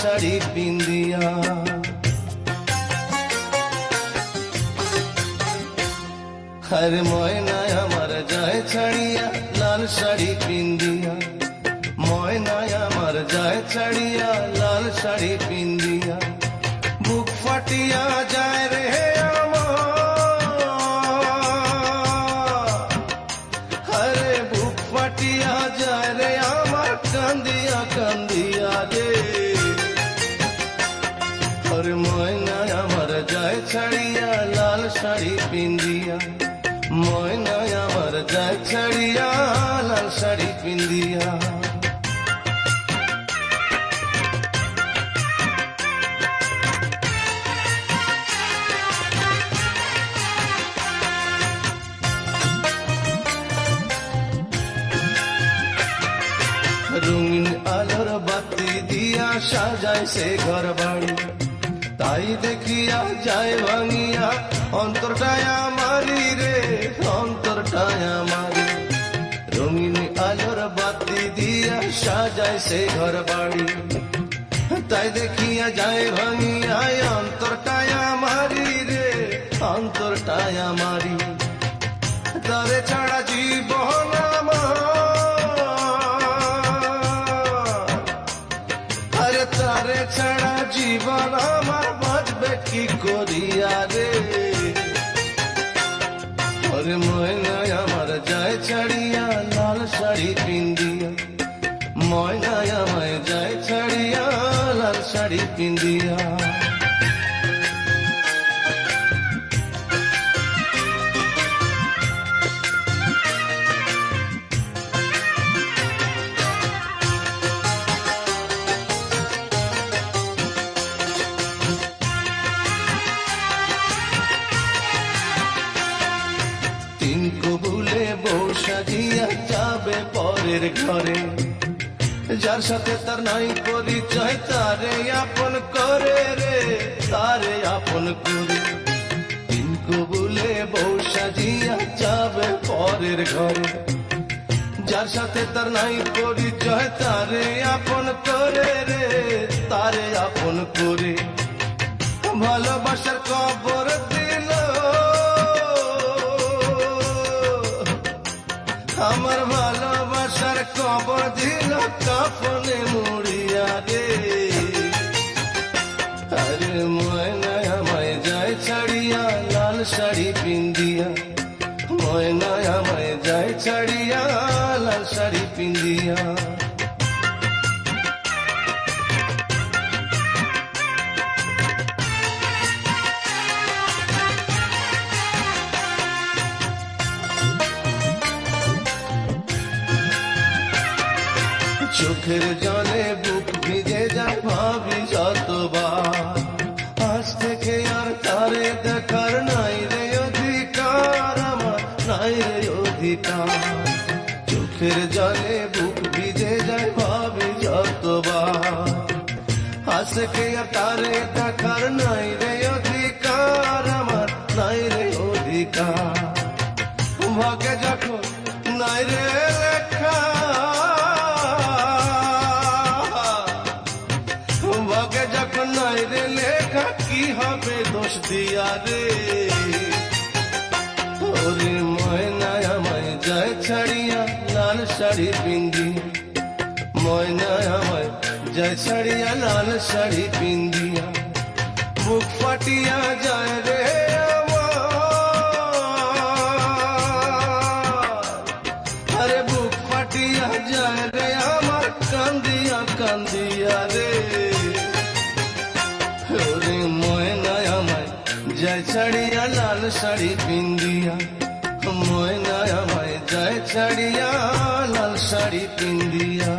শাড়ি পিন্দিয়া। আরে ময়না আমার যায় ছাড়িয়া লাল শাড়ি পিন্দিয়া, ময়না আমার যায় ছাড়িয়া লাল শাড়ি পিন্দিয়া। বুক ফাটিয়া যায় রে আরে বুক ফাটিয়া যায় রে আমার কান্দিয়া কান্দিয়া রে। আরে ময়না আমার যায় ছাড়িয়া লাল শাড়ি পিন্দিয়া, ময়না আমার যায় ছাড়িয়া লাল শাড়ি পিন্দিয়া। রঙিন আলোর বাতি দিয়া সাজায় সে ঘর বাড়ি, তাই দেখিয়া যায় ভাঙিয়া অন্তরটায় আমারি রে, অন্তরটায় আমারি। রঙিন আলোর বাতি দিয়া সাজায় সে ঘর বাড়ি, তাই দেখিয়া যায় ভাঙিয়া অন্তরটায় আমারি রে, অন্তরটায় আমারি। তারে ছাড়া জীবন আমার, আরে তারে ছাড়া জীবন আমার বাঁচবে কি করিয়া রে। আরে ময়না আমার যায় ছাড়িয়া লাল শাড়ি পিন্দিয়া, ময়না আমায় যায় ছাড়িয়া লাল শাড়ি পিন্দিয়া। তিন কবুলে বউ সাজিয়া যাবে পরের ঘরে, যার সাথে তার নাই পরিচয় তারে আপন করে রে, তারে আপন করে। তিন কবুলে বউ সাজিয়া যাবে পরের ঘরে, যার সাথে তার নাই পরিচয় তারে আপন করে রে, তারে আপন করে। ভালোবাসার কবর দিল আমার, ভালোবাসার কবর দিল কাফনে মুড়িয়া রে। আরে ময়না আমায় যায় ছাড়িয়া লাল শাড়ি পিন্দিয়া, ময়না আমায় যায় ছাড়িয়া লাল শাড়ি পিন্দিয়া। চোখের জলে বুক ভিজে যায় ভাবি যতবার, আজ থেকে আর তারে দেখার নাই রে অধিকার আমার, নাই রে অধিকার। চোখের জলে বুক ভিজে যায় ভাবি যতবার, আজ থেকে আর তারে দেখার নাই রে অধিকার আমার, নাই রে অধিকার। ভাগে যখন নাই রে লেখা, ভাগে যখন নাই রে লেখা কি হবে দোষ দিয়া রে। ওরে ময়না আমায় যায় ছাড়িয়া লাল শাড়ি পিন্দিয়া, ময়না আমায় যায় ছাড়িয়া লাল শাড়ি পিন্দিয়া। বুক ফাটিয়া যায় রে আরে বুক ফাটিয়া যায় রে আমার কান্দিয়া কান্দিয়া রে। ওরে ময়না আমায় যায় ছাড়িয়া লাল শাড়ি পিন্দিয়া, ময়না আমায় যায় ছাড়িয়া লাল শাড়ি পিন্দিয়া।